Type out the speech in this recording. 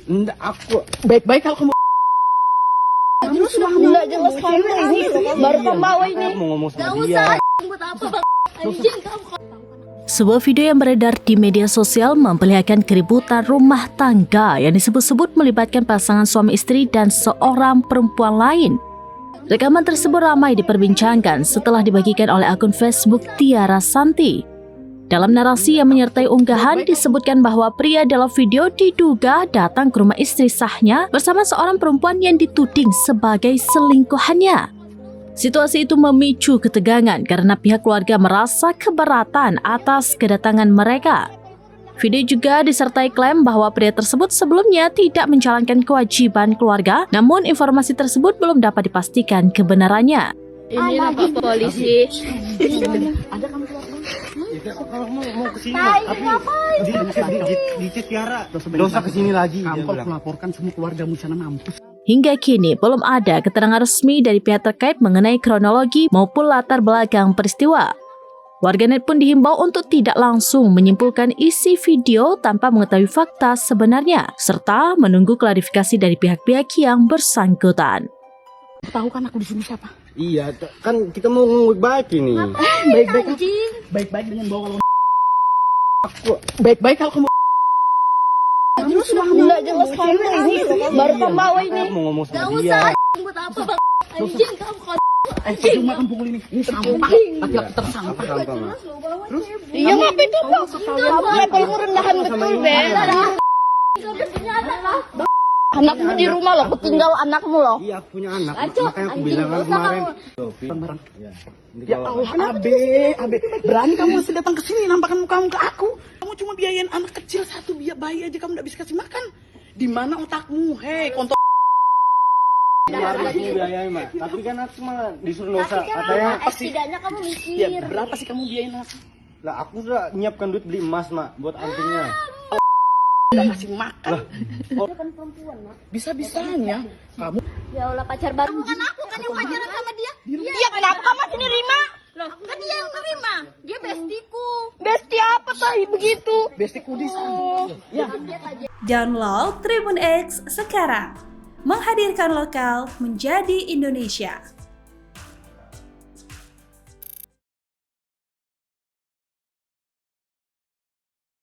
Enggak, aku baik-baik kalau kamu. Enggak jelas kamu ini baru pembawa ini. Mau ngomong sama dia. Buat apa bang? Anjing kamu. Sebuah video yang beredar di media sosial memperlihatkan keributan rumah tangga yang disebut-sebut melibatkan pasangan suami istri dan seorang perempuan lain. Rekaman tersebut ramai diperbincangkan setelah dibagikan oleh akun Facebook Tiara Santi. Dalam narasi yang menyertai unggahan disebutkan bahwa pria dalam video diduga datang ke rumah istri sahnya bersama seorang perempuan yang dituding sebagai selingkuhannya. Situasi itu memicu ketegangan karena pihak keluarga merasa keberatan atas kedatangan mereka. Video juga disertai klaim bahwa pria tersebut sebelumnya tidak menjalankan kewajiban keluarga, namun informasi tersebut belum dapat dipastikan kebenarannya. Ini Pak polisi. Ada kamu keluar. Kalau mau ke sini, di Tiara. Dosa ke sini lagi. Kamu melaporkan semua keluargamu sana mampus. Hingga kini belum ada keterangan resmi dari pihak terkait mengenai kronologi maupun latar belakang peristiwa. Warganet pun dihimbau untuk tidak langsung menyimpulkan isi video tanpa mengetahui fakta sebenarnya, serta menunggu klarifikasi dari pihak-pihak yang bersangkutan. Tahu kan aku di sini siapa? Iya, kan kita mau ngomong baik ini. Baik-baik, baik-baik dengan bawa aku. Baik-baik kalau kamu. Enggak jelas kamu ini baru pembawa ini. Mau ngomong sama dia. Buat apa bang? Anjing kamu. Cuma kan pukul ini sampah. Laki-laki tersampah. Terus? Iya ngapa itu bang? Kamu level rendahan betul Ben. Anakmu di rumah loh, aku tinggal anakmu loh. Iya, aku punya anak. Makanya aku bilang kan kemarin. Ya Allah, Abe, berani kamu masih datang ke sini nampakkan mukamu ke aku. Kamu cuma biayain anak kecil satu bayi aja kamu nggak bisa kasih makan. Di mana otakmu? Hei, kontol. Biayain, Mak. Tapi kan aku malah disuruh dosa. Katanya Setidaknya kamu mikir. ya berapa sih kamu biayain aku? Lah, aku udah nyiapkan duit beli emas, Mak, buat antingnya. Udah kasih makan. Dia kan perempuan mak. Bisa-bisanya kamu. Ya Allah pacar baru. Bukan aku kan yang pacaran sama dia. Iya kenapa kamu masih nerima? Loh kan dia yang terima. Dia bestiku. Besti apa sih begitu? Besti kudis. Ya. Download Tribun X sekarang. Menghadirkan lokal menjadi Indonesia.